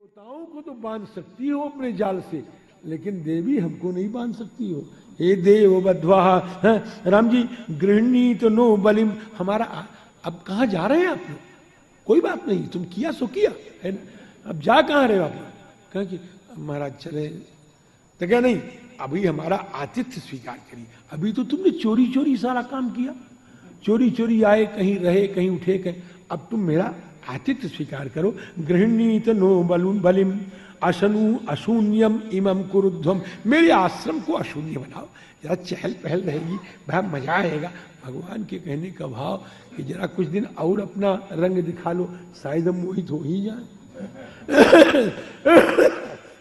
देवताओं को तो बांध सकती हो अपने जाल से, लेकिन देवी हमको नहीं बांध सकती हो। हे देव बद्वा, राम जी गृहिणी तो नो बलिम, हमारा अब कहाँ जा रहे हैं आप लोग? कोई बात नहीं, तुम किया सो किया है ना, अब जा कहाँ रहे हो आप लोग? कहा कि महाराज चले, तो क्या नहीं, अभी हमारा आतिथ्य स्वीकार करिए। अभी तो तुमने चोरी चोरी सारा काम किया, चोरी चोरी आए, कहीं रहे, कहीं उठे, कहीं, अब तुम मेरा आतिथ्य स्वीकार करो। गृहिणी तो नो बलून बलिम अशनु अशून्यम इमम कुरुध्वम, मेरे आश्रम को अशून्य बनाओ, जरा चहल पहल रहेगी, भाई मजा आएगा। भगवान के कहने का भाव कि जरा कुछ दिन और अपना रंग दिखा लो, शायद हम मोहित हो ही जाए।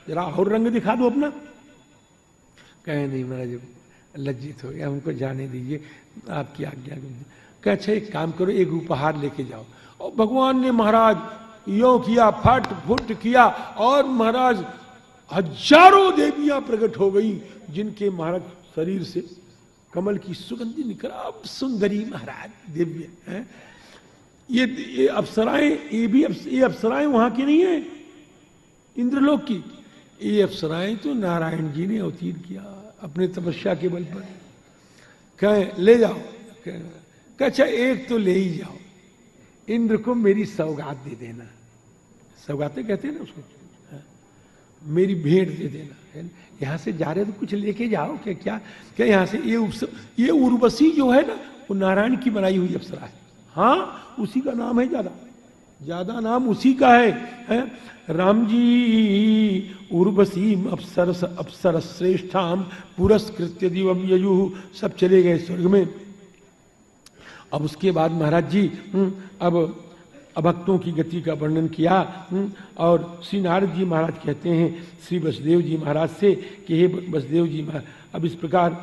जरा और रंग दिखा दो अपना। कहे नहीं महाराज, लज्जित हो गया, हमको जाने दीजिए, आपकी आज्ञा। कहे अच्छा एक काम करो, एक उपहार लेके जाओ। और भगवान ने महाराज यो किया, फट फुट किया, और महाराज हजारों देवियां प्रकट हो गई, जिनके महाराज शरीर से कमल की सुगंधी निकल। अब सुंदरी महाराज दिव्य है। ये अप्सराएं, ये अप्सराएं वहां की नहीं है, इंद्रलोक की। ये अप्सराएं तो नारायण जी ने अवतीर किया अपने तपस्या के बल पर। कहे ले जाओ, कहे अच्छा एक तो ले ही जाओ, इंद्र को मेरी सौगात दे देना। सौगातें कहते हैं ना उसको, मेरी भेंट दे देना है। यहाँ से जा रहे तो कुछ लेके जाओ। क्या क्या यहाँ से ये उर्वशी जो है ना, वो नारायण की बनाई हुई अप्सरा है। हाँ, उसी का नाम है, ज्यादा नाम उसी का है? राम जी उर्वशी अप्सर श्रेष्ठाम पुरस्कृत्य दिवम यजु, सब चले गए स्वर्ग में। अब उसके बाद महाराज जी अब अभक्तों की गति का वर्णन किया। और श्री नारद जी महाराज कहते हैं श्री वसुदेव जी महाराज से कि हे वसुदेव जी महाराज, अब इस प्रकार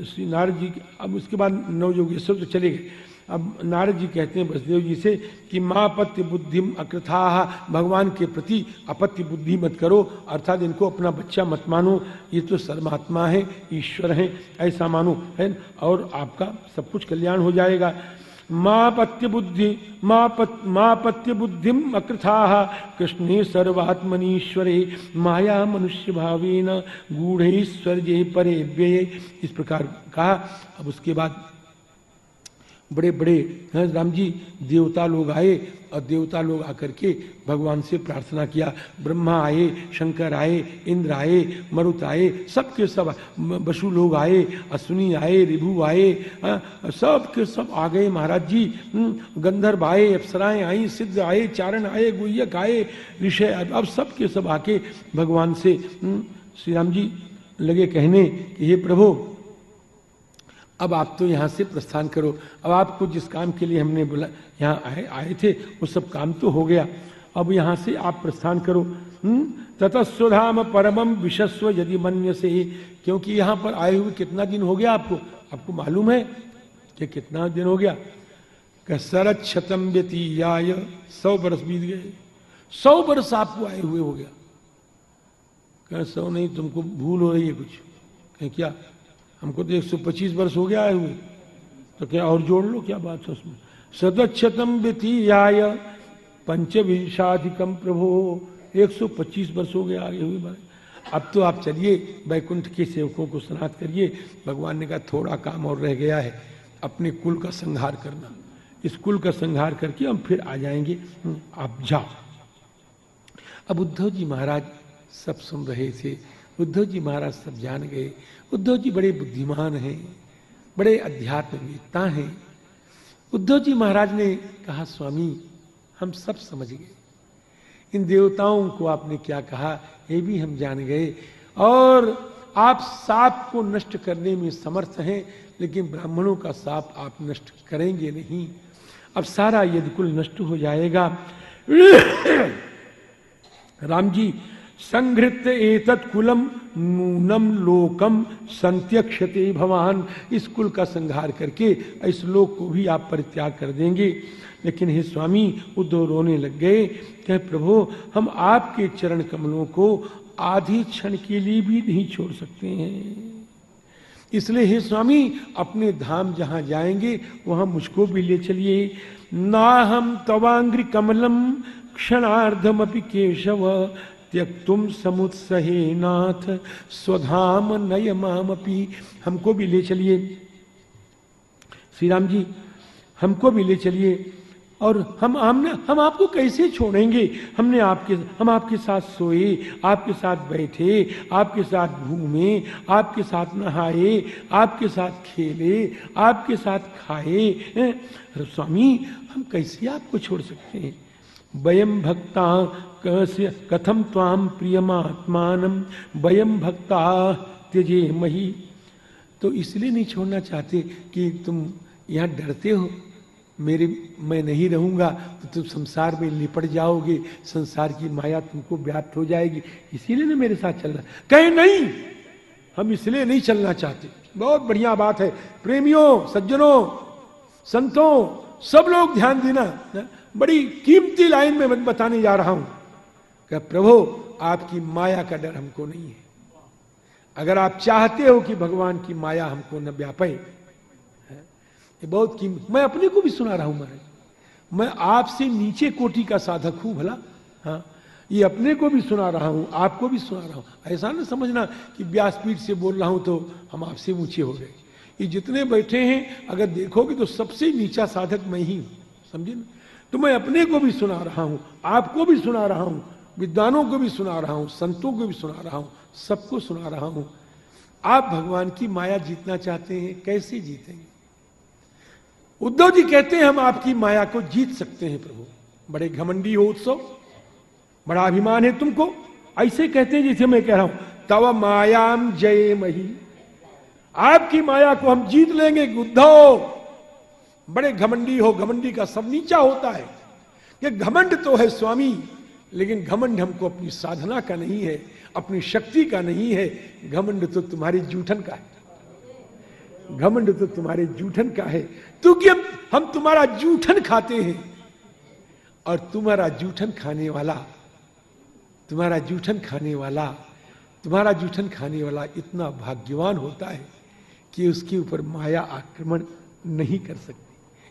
श्री नारद जी, अब उसके बाद नवयोगेश्वर तो चले गए। अब नारद जी कहते हैं वसुदेव जी से कि माँ अपत्य बुद्धिम अकृथा, भगवान के प्रति अपत्य बुद्धि मत करो, अर्थात इनको अपना बच्चा मत मानो, ये तो सर्वात्मा है, ईश्वर है, ऐसा मानो है, और आपका सब कुछ कल्याण हो जाएगा। मापत्य बुद्धिम अकृथा कृष्णे सर्वात्मनीश्वरे माया मनुष्य भावेन गूढ़ैश्वर्ये परे व्यये, इस प्रकार कहा। अब उसके बाद बड़े बड़े राम जी देवता लोग आए, और देवता लोग आकर के भगवान से प्रार्थना किया। ब्रह्मा आए, शंकर आए, इंद्र आए, मरुत आए, सबके सब वसु लोग आए, अश्विनी आए, ऋभु आए, सब के सब आ गए महाराज जी। गंधर्व आए, अप्सराएं आई, सिद्ध आए, चारण आए, गुह्यक आए, ऋषि, अब सब के सब आके भगवान से श्री राम जी लगे कहने कि हे प्रभु, अब आप तो यहाँ से प्रस्थान करो। अब आपको जिस काम के लिए हमने बोला यहाँ आए थे, वो सब काम तो हो गया, अब यहाँ से आप प्रस्थान करो। ततस्वधाम परमम विशस्व यदि मन्य से, क्योंकि यहाँ पर आए हुए कितना दिन हो गया आपको मालूम है कि कितना दिन हो गया? शरत शतम व्यतीयाय, 100 बरस बीत गए, 100 बरस आपको आए हुए हो गया। कह 100 नहीं, तुमको भूल हो रही है कुछ। कह क्या? हमको तो 125 वर्ष हो गया आए हुए, तो क्या और जोड़ लो, क्या बात है उसमें? सदक्षतम व्यतीयाय पंचविंशाधिकम प्रभो, 125 वर्ष हो गए आगे हुए। अब तो आप चलिए वैकुंठ के सेवकों को स्नात करिए। भगवान ने कहा थोड़ा काम और रह गया है, अपने कुल का संहार करना। इस कुल का संहार करके हम फिर आ जाएंगे, आप जाओ। अब उद्धव जी महाराज सब सुन रहे थे, उद्धव जी महाराज सब जान गए। उद्धव जी बड़े बुद्धिमान हैं, बड़े अध्यात्मवेत्ता हैं। उद्धव जी महाराज ने कहा स्वामी हम सब समझ गए, इन देवताओं को आपने क्या कहा ये भी हम जान गए, और आप साप को नष्ट करने में समर्थ हैं, लेकिन ब्राह्मणों का साप आप नष्ट करेंगे नहीं। अब सारा यदकुल नष्ट हो जाएगा। राम जी संघृत एतत् कुलम नूनम लोकम संत्यक्षते भवान, इस कुल का संहार करके इस लोक को भी आप परित्याग कर देंगे। लेकिन हे स्वामी, उद्धव रोने लग गए, कहे प्रभु हम आपके चरण कमलों को आधी क्षण के लिए भी नहीं छोड़ सकते हैं, इसलिए हे स्वामी अपने धाम जहां जाएंगे वहां मुझको भी ले चलिए। ना हम तवांग्रि कमलम क्षणार्धमपि केशव त्यक्तुम समुत्सहे नाथ स्वधाम नय मामपि। हमको भी ले चलिए श्री राम जी, हमको भी ले चलिए, और हम आपको कैसे छोड़ेंगे? हम आपके साथ सोए, आपके साथ बैठे, आपके साथ घूमे, आपके साथ नहाए, आपके साथ खेले, आपके साथ खाए। स्वामी हम कैसे आपको छोड़ सकते हैं? वयम भक्ता कथम त्वाम प्रियमात्मानम वयम भक्ता त्यजे मही। तो इसलिए नहीं छोड़ना चाहते कि तुम यहाँ डरते हो मैं नहीं रहूंगा तो तुम संसार में लिपट जाओगे, संसार की माया तुमको व्याप्त हो जाएगी, इसीलिए ना मेरे साथ चलना। कहे नहीं, हम इसलिए नहीं चलना चाहते। बहुत बढ़िया बात है। प्रेमियों, सज्जनों, संतों, सब लोग ध्यान देना, बड़ी कीमती लाइन में बताने जा रहा हूं कि प्रभु आपकी माया का डर हमको नहीं है। अगर आप चाहते हो कि भगवान की माया हमको न व्यापे, ये बहुत कीमत। मैं अपने को भी सुना रहा हूं महाराज, मैं आपसे नीचे कोटि का साधक हूं भला, हाँ, ये अपने को भी सुना रहा हूं, आपको भी सुना रहा हूं। ऐसा ना समझना कि व्यासपीठ से बोल रहा हूं तो हम आपसे ऊंचे हो गए। ये जितने बैठे हैं अगर देखोगे तो सबसे नीचा साधक मैं ही हूं, समझे ना? तो मैं अपने को भी सुना रहा हूं, आपको भी सुना रहा हूं, विद्वानों को भी सुना रहा हूं, संतों को भी सुना रहा हूं, सबको सुना रहा हूं। आप भगवान की माया जीतना चाहते हैं, कैसे जीतेंगे? उद्धव जी कहते हैं हम आपकी माया को जीत सकते हैं प्रभु। बड़े घमंडी हो उत्सव, बड़ा अभिमान है तुमको। ऐसे कहते हैं जैसे मैं कह रहा हूं तव मायाम जय मही, आपकी माया को हम जीत लेंगे। उद्धव बड़े घमंडी हो, घमंडी का सब नीचा होता है। कि घमंड तो है स्वामी, लेकिन घमंड हमको अपनी साधना का नहीं है, अपनी शक्ति का नहीं है। घमंड तो तुम्हारी जूठन का है, घमंड तो तुम्हारे जूठन का है। क्योंकि हम तुम्हारा जूठन खाते हैं, और तुम्हारा जूठन खाने वाला इतना भाग्यवान होता है कि उसके ऊपर माया आक्रमण नहीं कर सकती।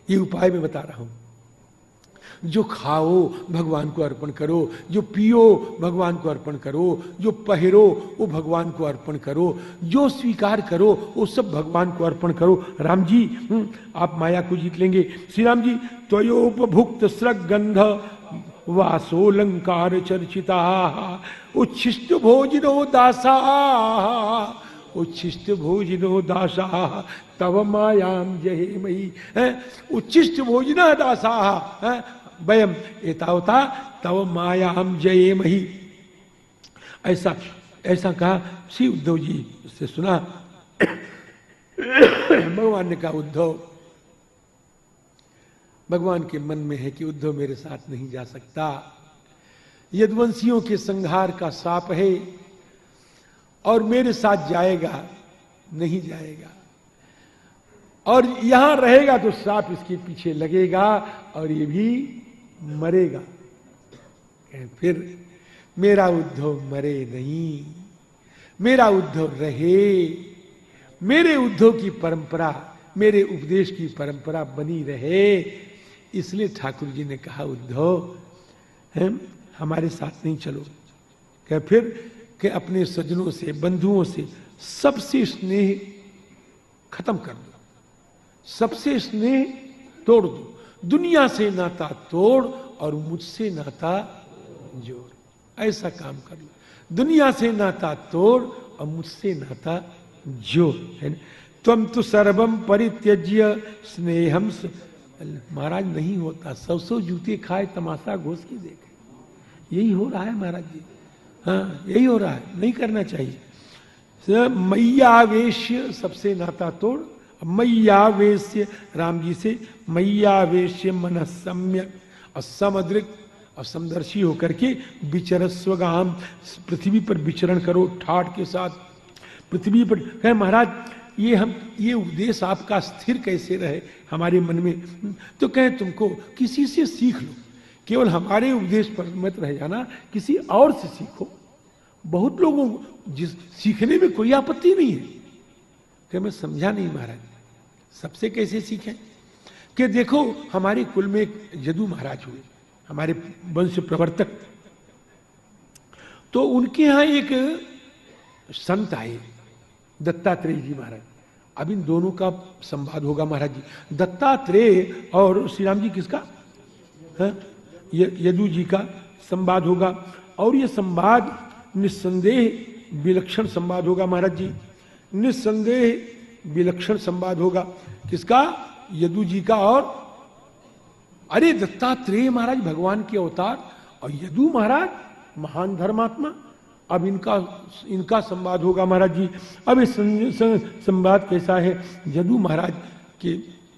ये उपाय मैं बता रहा हूं। जो खाओ भगवान को अर्पण करो, जो पियो भगवान को अर्पण करो, जो पहरो वो भगवान को अर्पण करो, जो स्वीकार करो वो सब भगवान को अर्पण करो। राम जी आप माया को जीत लेंगे। श्री राम जी, त्वयोपभुक्त स्रग गंध वासोलंकार चर्चिता उच्छिष्ट भोजिनो दासा, उच्छिष्ट भोजिनो दासा तव मायाम जहे मई। उच्छिष्ट भोजना दासा वयम एतावता तव मायाम जये मही। ऐसा कहा श्री उद्धव जी से सुना। भगवान ने कहा उद्धव, भगवान के मन में है कि उद्धव मेरे साथ नहीं जा सकता, यदुवंशियों के संहार का शाप है, और मेरे साथ जाएगा नहीं जाएगा, और यहां रहेगा तो सांप इसके पीछे लगेगा और ये भी मरेगा। फिर मेरा उद्धव मरे नहीं, मेरा उद्धव रहे, मेरे उद्धव की परंपरा, मेरे उपदेश की परंपरा बनी रहे। इसलिए ठाकुर जी ने कहा उद्धव हमारे साथ नहीं चलो। क्या फिर कि अपने सज्जनों से, बंधुओं से सबसे स्नेह खत्म कर दो, सबसे स्नेह तोड़ दो, दुनिया से नाता तोड़ और मुझसे नाता जोड़। ऐसा काम कर लो, दुनिया से नाता तोड़ और मुझसे नाता जोड़, है ना। तुम तो सर्वम परित्यज्य स्नेहम। महाराज नहीं होता, 100 जूते खाए तमाशा घोष के देखे। यही हो रहा है महाराज जी, हाँ यही हो रहा है, नहीं करना चाहिए। मैयावेश्य सबसे नाता तोड़, मैयावेश्य राम जी से, मैयावेश्य मन सम्यक और समद्रिक और समदर्शी होकर के विचरस्वगाम, पृथ्वी पर विचरण करो ठाठ के साथ पृथ्वी पर। कहे महाराज ये उपदेश आपका स्थिर कैसे रहे हमारे मन में? तो कहे तुमको किसी से सीख लो, केवल हमारे उपदेश पर मत रह जाना, किसी और से सीखो। बहुत लोगों जिस सीखने में कोई आपत्ति नहीं है। कि मैं समझा नहीं महाराज, सबसे कैसे सीखें? कि देखो हमारे कुल में एक जदू महाराज हुए, हमारे वंश प्रवर्तक। तो उनके यहां एक संत आए, दत्तात्रेय जी महाराज। अब इन दोनों का संवाद होगा महाराज जी, दत्तात्रेय और श्री राम जी किसका है? यदु जी का संवाद होगा। और ये संवाद निस्संदेह विलक्षण संवाद होगा महाराज जी, निस्संदेह विलक्षण संवाद होगा। किसका? यदु जी का। और अरे दत्तात्रेय महाराज भगवान के अवतार और यदु महाराज महान धर्मात्मा। अब इनका संवाद होगा महाराज जी। अब इस संवाद कैसा है? यदु महाराज के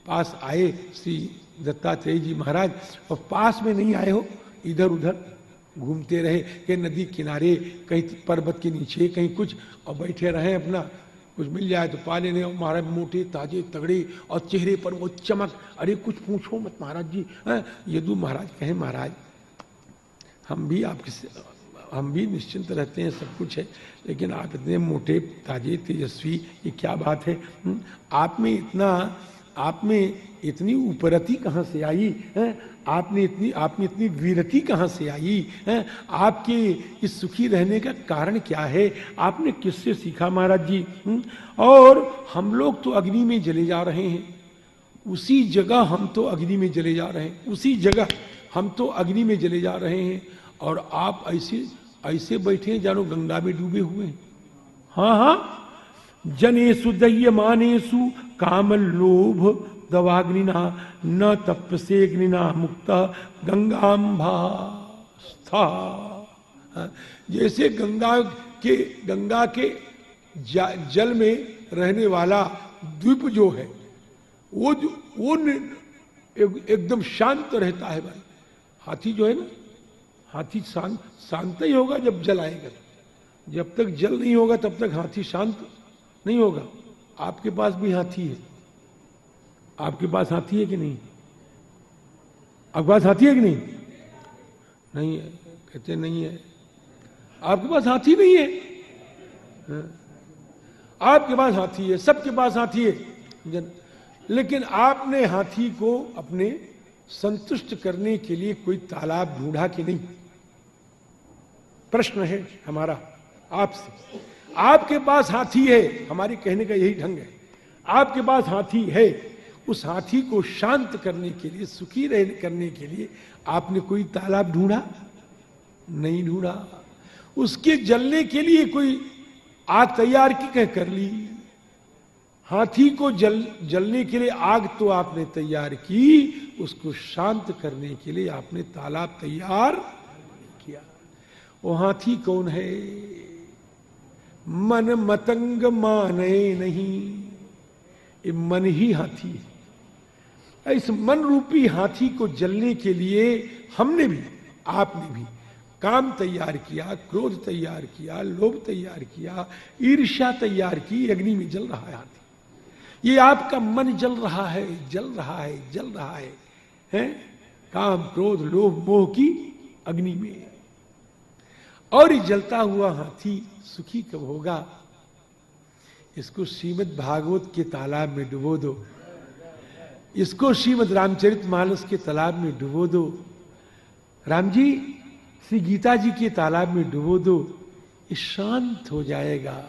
पास आए श्री दत्तात्रेय जी महाराज, और पास में नहीं आए हो, इधर उधर घूमते रहे, कहीं नदी किनारे, कहीं पर्वत के नीचे, कहीं कुछ, और बैठे रहे अपना, कुछ मिल जाए तो पा लेने। महाराज मोटे ताजे तगड़े और चेहरे पर वो चमक, अरे कुछ पूछो मत महाराज जी। यदु महाराज कहे महाराज हम भी निश्चिंत रहते हैं, सब कुछ है, लेकिन आप इतने मोटे ताजे तेजस्वी, ये क्या बात है? आप में इतनी उपरति कहाँ से आई है? आप में इतनी वीरति कहाँ से आई है? आपके इस सुखी रहने का कारण क्या है? आपने किससे सीखा महाराज जी? और हम लोग तो अग्नि में जले जा रहे हैं, उसी जगह हम तो अग्नि में जले जा रहे हैं, उसी जगह हम तो अग्नि में जले जा रहे हैं, और आप ऐसे बैठे हैं जानो गंगा में डूबे हुए हैं। हाँ, जनेषु दह्यमानेषु काम लोभ दवाग्निना न तपसेग्निना मुक्त गंगाम्भा स्था। जैसे गंगा के जल में रहने वाला द्वीप जो है, वो एकदम शांत रहता है भाई। हाथी जो है ना, हाथी शांत ही होगा जब जल आएगा। जब तक जल नहीं होगा तब तक हाथी शांत नहीं होगा। आपके पास भी हाथी है, आपके पास हाथी है कि नहीं? आपके पास हाथी है कि नहीं? नहीं है, कहते नहीं है। आपके पास हाथी नहीं है? आपके पास हाथी है, सबके पास हाथी है, लेकिन आपने हाथी को अपने संतुष्ट करने के लिए कोई तालाब ढूंढा कि नहीं? प्रश्न है हमारा आपसे। आपके पास हाथी है, हमारे कहने का यही ढंग है। आपके पास हाथी है, उस हाथी को शांत करने के लिए, सुखी करने के लिए आपने कोई तालाब ढूंढा? नहीं ढूंढा। उसके जलने के लिए कोई आग तैयार की कह कर ली? हाथी को जलने के लिए आग तो आपने तैयार की, उसको शांत करने के लिए आपने तालाब तैयार किया। वो हाथी कौन है? मन मतंग माने नहीं, ये मन ही हाथी है। इस मन रूपी हाथी को जलने के लिए हमने भी, आपने भी काम तैयार किया, क्रोध तैयार किया, लोभ तैयार किया, ईर्ष्या तैयार की, अग्नि में जल रहा है हाथी। ये आपका मन जल रहा है, जल रहा है, जल रहा है, हैं? काम क्रोध लोभ मोह की अग्नि में। और ये जलता हुआ हाथी सुखी कब होगा? इसको श्रीमद् भागवत के तालाब में डुबो दो, इसको श्रीमद् रामचरितमानस के तालाब में डुबो दो, राम जी श्री गीता जी के तालाब में डुबो दो, ये शांत हो जाएगा,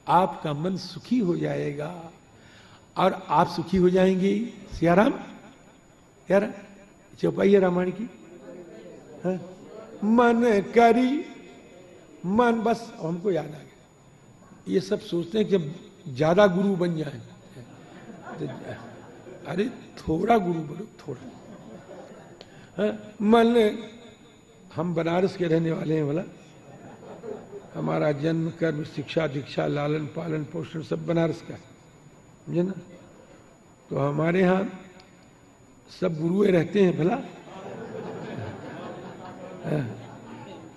आपका मन सुखी हो जाएगा और आप सुखी हो जाएंगे। सियाराम यार, चौपाई है रामायण की। मन करी मन, बस हमको याद आ गया। ये सब सोचते हैं कि ज्यादा गुरु बन जाए, अरे थोड़ा गुरु बनो, थोड़ा। मन, हम बनारस के रहने वाले हैं, बोला हमारा जन्म कर्म शिक्षा दीक्षा लालन पालन पोषण सब बनारस का, समझे ना? तो हमारे यहाँ सब गुरुए रहते हैं भला।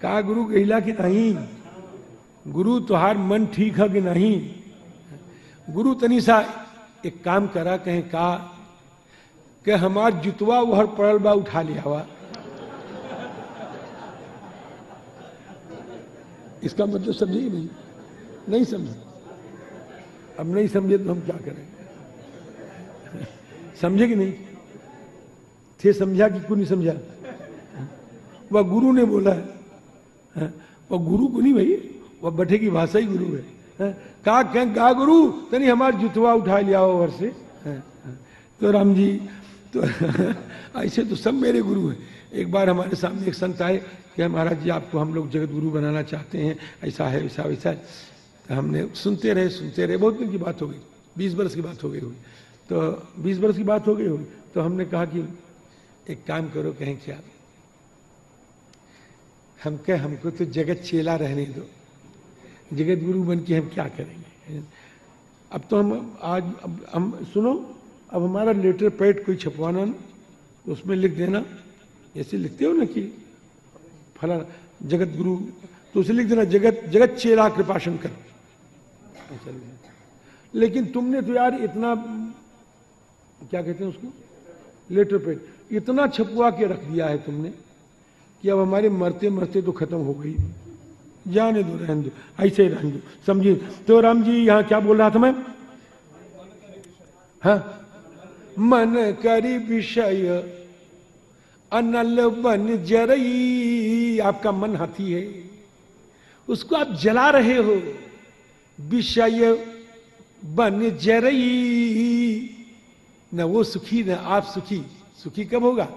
का गुरु गहिला कि नहीं? गुरु तुहार मन ठीक है कि नहीं? गुरु तनिसा एक काम करा, कहें का कि हमार जुतवा वहर पड़ल बा, उठा लिया हुआ। इसका मतलब समझे कि नहीं? नहीं समझे। अब नहीं समझे तो हम क्या करें? समझे कि नहीं? थे समझा कि क्यों नहीं समझा? वह गुरु ने बोला है, वह गुरु को नहीं भाई, वह बठे की भाषा ही गुरु है। का कहें गा गुरु तनी हमार जुतवा उठा लिया ओवर से। तो राम जी तो ऐसे तो सब मेरे गुरु हैं। एक बार हमारे सामने एक संत आए कि महाराज जी आपको हम लोग जगत गुरु बनाना चाहते हैं, ऐसा है वैसा वैसा है। तो हमने सुनते रहे, बहुत दिन की बात हो गई, 20 बरस की बात हो गई हुई। तो 20 बरस की बात हो गई हुई, तो हमने कहा कि एक काम करो, कहें क्या, हम कहे हमको तो जगत चेला रहने दो, जगत गुरु बन के हम क्या करेंगे। अब तो हम आज अब हम सुनो, अब हमारा लेटर पैड कोई छपवाना ना, तो उसमें लिख देना, ऐसे लिखते हो ना कि फला जगत गुरु, तो उसे लिख देना जगत चेला कृपाशंकर, ऐसा लिख देना। लेकिन तुमने तो यार इतना, क्या कहते हैं उसको, लेटर पैड इतना छपवा के रख दिया है तुमने कि अब हमारे मरते मरते तो खत्म हो गई, जाने दो, रहने दो, ऐसे ही रहने दो, समझिए। तो राम जी यहाँ क्या बोल रहा था मैं, हाँ, मन करी विषय अनल बन जरई, आपका मन हाथी है, उसको आप जला रहे हो, विषय बन जरई, न वो सुखी न आप सुखी, सुखी कब होगा,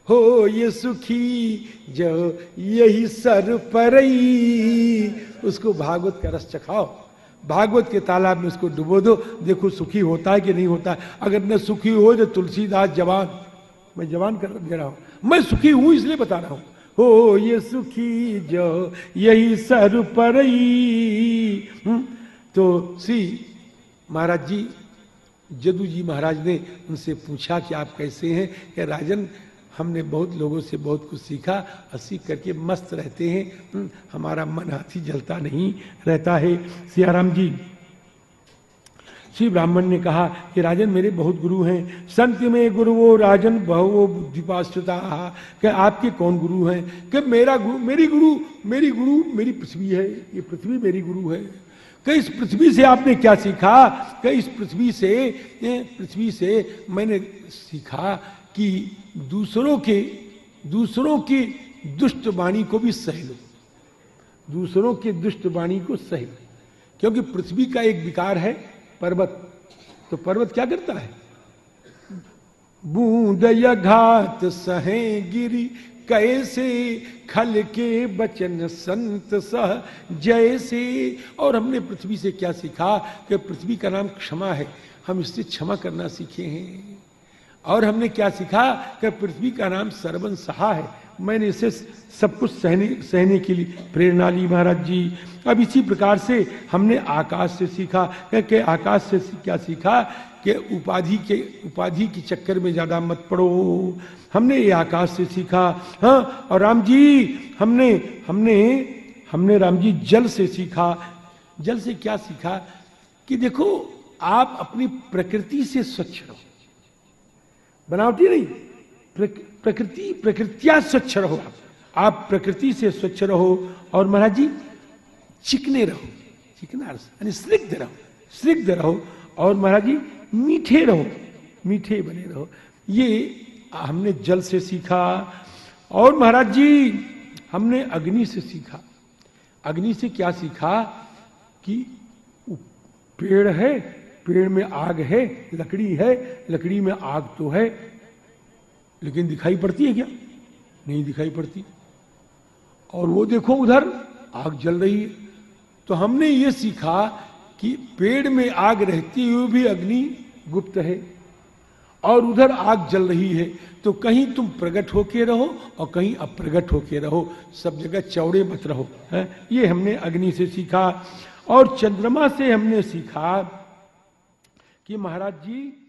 हो ये सुखी जो यही सर परई, उसको भागवत का रस चखाओ, भागवत के तालाब में उसको डुबो दो, देखो सुखी होता है कि नहीं होता है। अगर न सुखी हो तो तुलसीदास जवान, मैं जवान कर दे रहा हूं, मैं सुखी हूं इसलिए बता रहा हूं, हो ये सुखी जो यही सर परई। तो श्री महाराज जी, जदू जी महाराज ने उनसे पूछा कि आप कैसे हैं, कि राजन हमने बहुत लोगों से बहुत कुछ सीखा और सीख करके मस्त रहते हैं, हमारा मन हाथी जलता नहीं रहता है। सियाराम जी, श्री ब्राह्मण ने कहा कि राजन मेरे बहुत गुरु हैं, संत में गुरु वो राजन बहु बुद्धिपाश्रिता, कि आपके कौन गुरु हैं, कि मेरा गुरु मेरी गुरु मेरी पृथ्वी है, ये पृथ्वी मेरी गुरु है। कि इस पृथ्वी से आपने क्या सीखा, कि इस पृथ्वी से मैंने सीखा कि दूसरों की दुष्ट वाणी को भी सह लो, दूसरों की दुष्ट वाणी को सह लो, क्योंकि पृथ्वी का एक विकार है पर्वत, तो पर्वत क्या करता है, बूंद या घात सहे गिरी, कैसे खल के बचन संत सह जैसे। और हमने पृथ्वी से क्या सीखा, कि पृथ्वी का नाम क्षमा है, हम इससे क्षमा करना सीखे हैं। और हमने क्या सीखा, कि पृथ्वी का नाम सर्वन सहा है, मैंने इसे सब कुछ सहने के लिए प्रेरणा ली महाराज जी। अब इसी प्रकार से हमने आकाश से सीखा, कि आकाश से क्या सीखा, कि उपाधि के चक्कर में ज्यादा मत पड़ो, हमने ये आकाश से सीखा। हाँ, और राम जी हमने राम जी जल से सीखा। जल से क्या सीखा, कि देखो आप अपनी प्रकृति से स्वच्छ रहो, बनावटी नहीं, प्रकृतिया स्वच्छ रहो, आप प्रकृति से स्वच्छ रहो। और महाराज जी चिकने रहो, चिकना यानी स्निग्ध रहो, और महाराज जी मीठे रहो, मीठे बने रहो, ये हमने जल से सीखा। और महाराज जी हमने अग्नि से सीखा। अग्नि से क्या सीखा, कि पेड़ है, पेड़ में आग है, लकड़ी है, लकड़ी में आग तो है, लेकिन दिखाई पड़ती है क्या, नहीं दिखाई पड़ती। और वो देखो उधर आग जल रही है। तो हमने ये सीखा कि पेड़ में आग रहती हुई भी अग्नि गुप्त है, और उधर आग जल रही है, तो कहीं तुम प्रकट होके रहो और कहीं अप्रगट होके रहो, सब जगह चौड़े मत रहो, है? ये हमने अग्नि से सीखा। और चंद्रमा से हमने सीखा कि महाराज जी